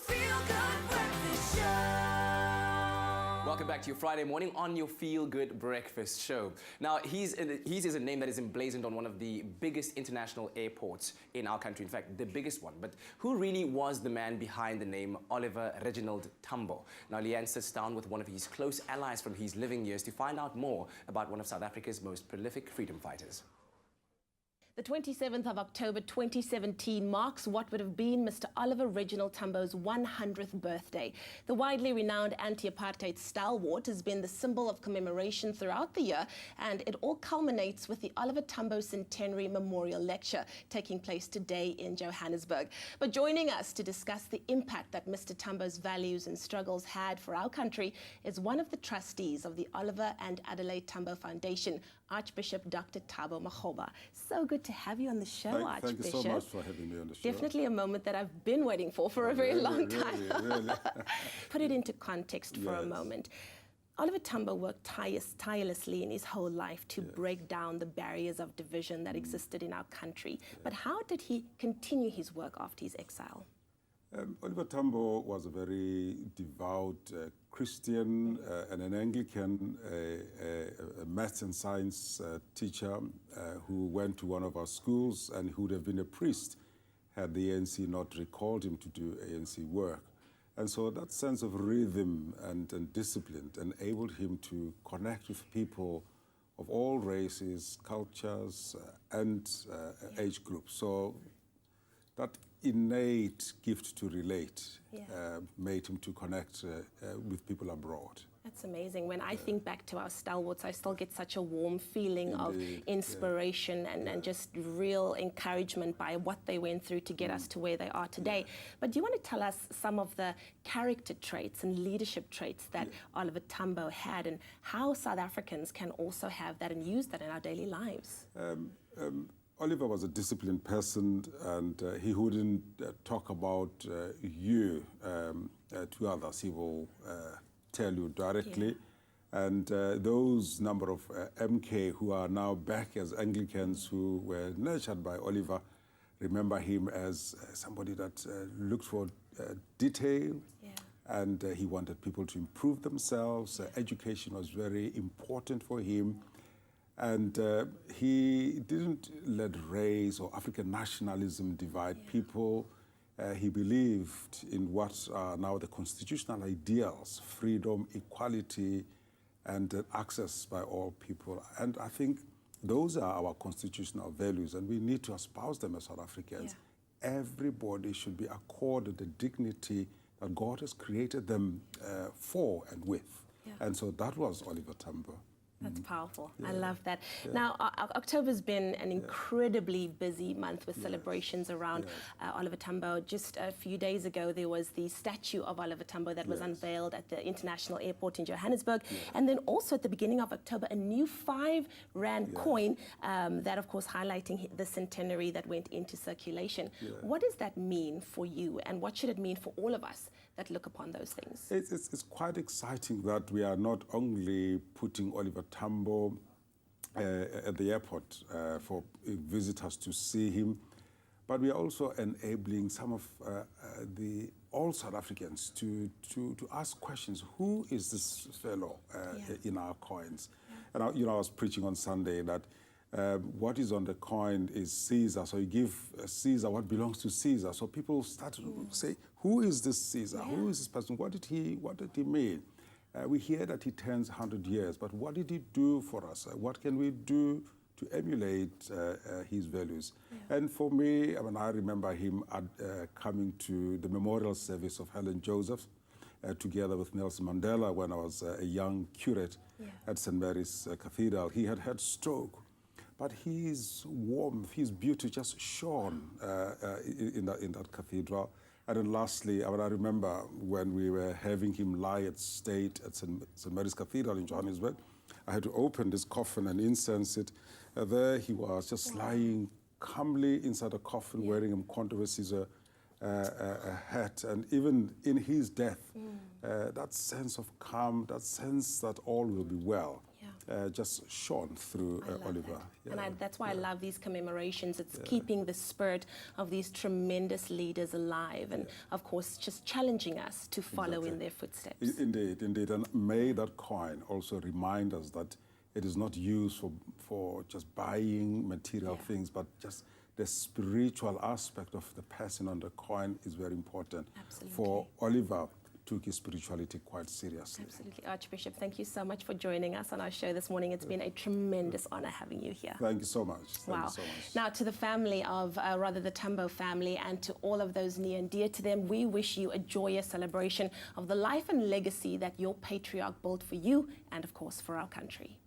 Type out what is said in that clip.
Feel Good Breakfast Show. Welcome back to your Friday morning on your Feel Good Breakfast Show. Now, his is a name that is emblazoned on one of the biggest international airports in our country, in fact, the biggest one. But who really was the man behind the name Oliver Reginald Tambo? Now, Leanne sits down with one of his close allies from his living years to find out more about one of South Africa's most prolific freedom fighters. The 27th of October 2017 marks what would have been Mr. Oliver Reginald Tambo's 100th birthday. The widely renowned anti-apartheid stalwart has been the symbol of commemoration throughout the year, and it all culminates with the Oliver Tambo Centenary Memorial Lecture taking place today in Johannesburg. But joining us to discuss the impact that Mr. Tambo's values and struggles had for our country is one of the trustees of the Oliver and Adelaide Tambo Foundation, Archbishop Dr Thabo Makgoba. So good to have you on the show, Archbishop. Thank you so much for having me on the show. Definitely a moment that I've been waiting for a very long time. Really. Put it into context for a moment. Oliver Tambo worked tirelessly in his whole life to break down the barriers of division that existed in our country. But how did he continue his work after his exile? Oliver Tambo was a very devout Christian and an Anglican, a maths and science teacher who went to one of our schools and who would have been a priest had the ANC not recalled him to do ANC work. And so that sense of rhythm and discipline enabled him to connect with people of all races, cultures, and age groups. So that innate gift to relate made him to connect with people abroad. That's amazing. When I think back to our stalwarts, I still get such a warm feeling of inspiration and just real encouragement by what they went through to get us to where they are today. But do you want to tell us some of the character traits and leadership traits that Oliver Tambo had, and how South Africans can also have that and use that in our daily lives? Oliver was a disciplined person, and he wouldn't talk about you to others. He will tell you directly. And those number of MK who are now back as Anglicans who were nurtured by Oliver remember him as somebody that looked for detail, and he wanted people to improve themselves. Education was very important for him. And he didn't let race or African nationalism divide people. He believed in what are now the constitutional ideals: freedom, equality, and access by all people. And I think those are our constitutional values, and we need to espouse them as South Africans. Everybody should be accorded the dignity that God has created them for and with. And so that was Oliver Tambo. That's powerful. I love that. Now, October's been an incredibly busy month with celebrations around Oliver Tambo. Just a few days ago, there was the statue of Oliver Tambo that was unveiled at the International Airport in Johannesburg. And then also at the beginning of October, a new 5 Rand coin that, of course, highlighting the centenary that went into circulation. What does that mean for you, and what should it mean for all of us that look upon those things? It's quite exciting that we are not only putting Oliver Tambo at the airport for visitors to see him, but we are also enabling some of all South Africans to ask questions. Who is this fellow in our coins? And I was preaching on Sunday that what is on the coin is Caesar, so you give Caesar what belongs to Caesar. So people start to say, who is this Caesar? Who is this person? What did he mean? We hear that he turns 100 years, but what did he do for us? What can we do to emulate his values? And for me, I remember him coming to the memorial service of Helen Joseph together with Nelson Mandela when I was a young curate at St. Mary's Cathedral. He had had stroke, but his warmth, his beauty just shone in that cathedral. And then lastly, I remember when we were having him lie at state at St. Mary's Cathedral in Johannesburg, I had to open this coffin and incense it. There he was, just lying calmly inside a coffin, wearing a controversies, a hat. And even in his death, that sense of calm, that sense that all will be well, just shone through Oliver. Yeah. And that's why I love these commemorations. It's keeping the spirit of these tremendous leaders alive and, of course, just challenging us to follow in their footsteps. Indeed, indeed. And may that coin also remind us that it is not used for just buying material things, but just the spiritual aspect of the person on the coin is very important. Absolutely. For Oliver, took his spirituality quite seriously. Absolutely. Archbishop, thank you so much for joining us on our show this morning. It's been a tremendous honor having you here. Thank you so much. Thank Wow. you so much. Now, to the family of, rather the Tambo family, and to all of those near and dear to them, we wish you a joyous celebration of the life and legacy that your patriarch built for you and, of course, for our country.